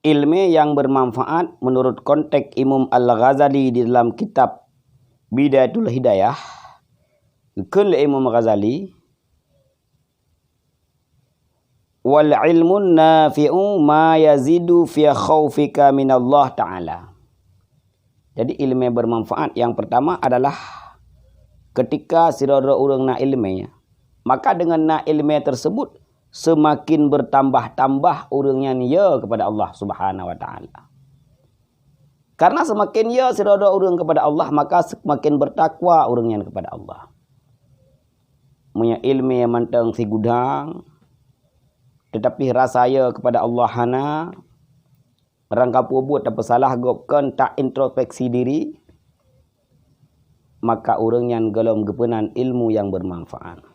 ilmu yang bermanfaat menurut konteks Imam Al-Ghazali di dalam kitab Bidayatul Hidayah. Kul Imam Ghazali, wal ilmun nafi'u ma yazidu fi khaufika min Allah Ta'ala. Jadi ilmu yang bermanfaat yang pertama adalah ketika sirara orang nak ilmunya, maka dengan nak ilmu tersebut semakin bertambah-tambah orangnya ya kepada Allah Subhanahu wa taala. Karena semakin ya sirada orang kepada Allah, maka semakin bertakwa orangnya kepada Allah. Punya ilmu yang mantang si gudang, tetapi rasa ya kepada Allah hana, rangka buat apa salah gopkan tak introspeksi diri, maka orang yang gelom gepenan ilmu yang bermanfaat.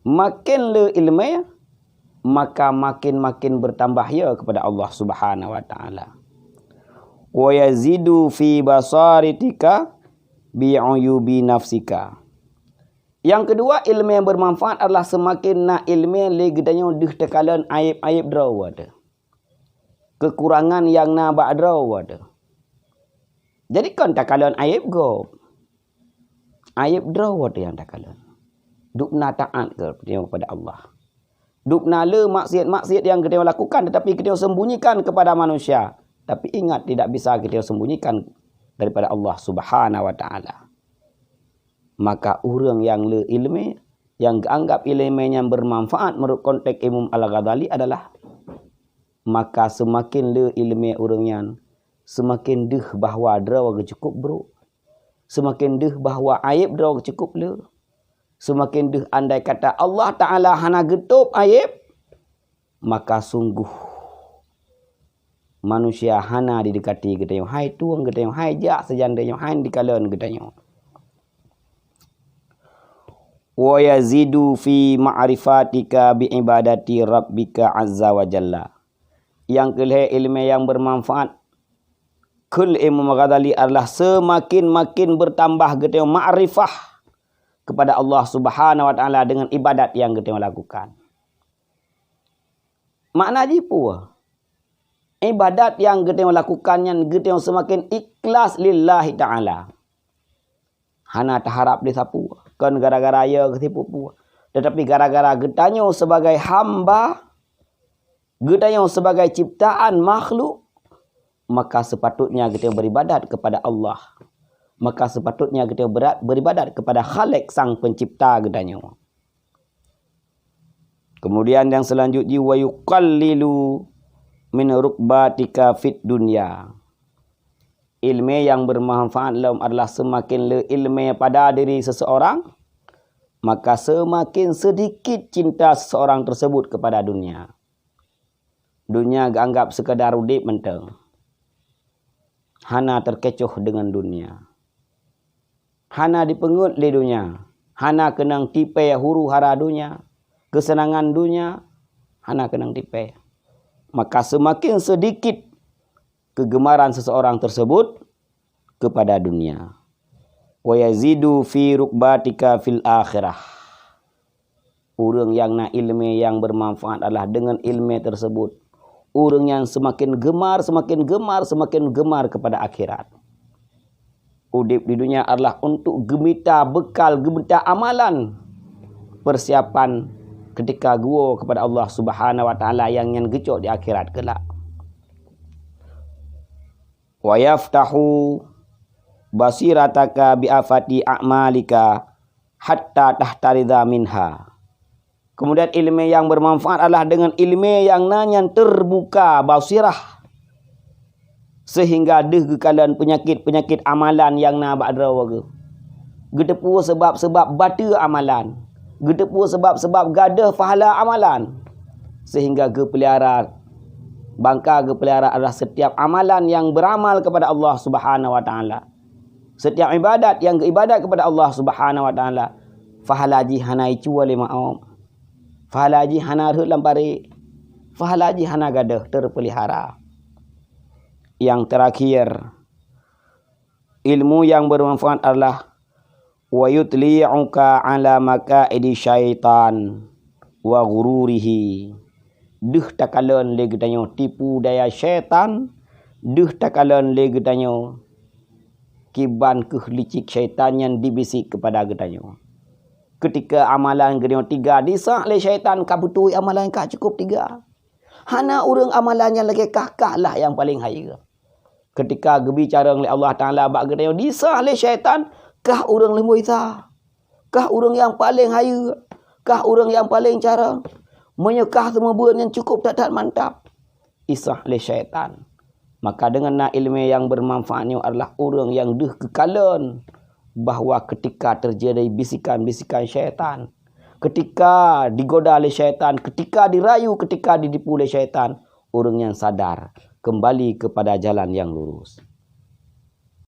Makin le ilmu, maka makin bertambah ya kepada Allah Subhanahu wa taala. Wa yazidu fi basaritika bi'uyubi nafsika. Yang kedua, ilmu yang bermanfaat adalah semakin nak ilmu le gedanya deh tekalan aib-aib draw ada. Kekurangan yang na bak draw ada. Jadi kan takalan aib go. Aib draw ada yang takalan. Dukna taat kepada Allah. Dukna le maksiat-maksiat yang kita lakukan tetapi kita sembunyikan kepada manusia. Tapi ingat, tidak bisa kita sembunyikan daripada Allah Subhanahu wa taala. Maka orang yang le ilmu, yang anggap ilmunya bermanfaat menurut konteks Imam Al-Ghazali adalah, maka semakin le ilmu orangnya, semakin deh bahawa draw cukup bro. Semakin deh bahawa aib draw cukup le. Semakin deh andai kata Allah Ta'ala hana getup aib, maka sungguh manusia hana didekati gedanya. Hai tuang gedanya, hai jak sejandanya, hai dikalan gedanya. Wa yazidu fi ma'rifatika bi ibadati rabbika azza wa jalla. Yang kelih ilmu yang bermanfaat kul Imam Ghazali adalah semakin bertambah gedanya ma'rifah kepada Allah Subhanahu wa taala dengan ibadat yang kita lakukan. Makna jipu ibadat yang kita lakukan yang kita semakin ikhlas lillahi taala. Hana terharap di sapu kan gara-gara ya ketipu pu. Tetapi gara-gara getanyo sebagai hamba, getanyo sebagai ciptaan makhluk, maka sepatutnya kita beribadat kepada Allah. Maka sepatutnya kita beribadat kepada Khalik sang pencipta gedanyo. Kemudian yang selanjutnya wa yuqallilu min rukbatika fit dunya. Ilmu yang bermanfaat adalah semakin le ilmu pada diri seseorang, maka semakin sedikit cinta seseorang tersebut kepada dunia. Dunia anggap sekadar udip menteng. Hana terkecoh dengan dunia. Hana dipengut di dunia. Hana kenang tipe huru hara dunia. Kesenangan dunia. Hana kenang tipe. Maka semakin sedikit kegemaran seseorang tersebut kepada dunia. Wa yazidu fi rukbatika fil akhirah. Orang yang nak ilmu yang bermanfaat adalah dengan ilmu tersebut. Orang yang semakin gemar kepada akhirat. Udip di dunia adalah untuk gemita bekal, gemita amalan. Persiapan ketika gua kepada Allah Subhanahu wa taala yang gecok di akhirat kelak. Wa yaftahu basirataka bi afati a'malika hatta tahtaridha minha. Kemudian ilmu yang bermanfaat adalah dengan ilmu yang nanya terbuka basirah, sehingga deh kekalian penyakit-penyakit amalan yang na ba'drawa ke. Gedepu sebab-sebab bata amalan. Gedepu sebab-sebab gadah pahala amalan. Sehingga kepelihara bangka kepelihara adalah setiap amalan yang beramal kepada Allah Subhanahu wa taala. Setiap ibadat yang ibadat kepada Allah Subhanahu wa taala. Fahalaji hana icua lima om. Fahalaji hana rut lampari. Fahalaji hana gadah terpelihara. Yang terakhir, ilmu yang bermanfaat adalah wa yutli'uka ala makaidi syaitan wa ghururihi. Duh takalan le getanyo tipu daya syaitan. Duh takalan le getanyo kiban kehelicik syaitan yang dibisik kepada getanyo. Ketika amalan getanyo 3 disak le syaitan kabutui amalan kah cukup 3. Hana urang amalannya lagi kakah lah yang paling haya. Ketika berbicara oleh Allah Ta'ala bak getanyo disah le syaitan kah urang lemui sah. Kah urang yang paling haya. Kah urang yang paling cara. Menyekah semua bulan yang cukup tak mantap. Isah le syaitan. Maka dengan ilmu yang bermanfaatnya adalah orang yang deh kekalan. Bahawa ketika terjadi bisikan-bisikan syaitan. Ketika digoda oleh syaitan. Ketika dirayu, ketika ditipu oleh syaitan. Orang yang sadar. Kembali kepada jalan yang lurus.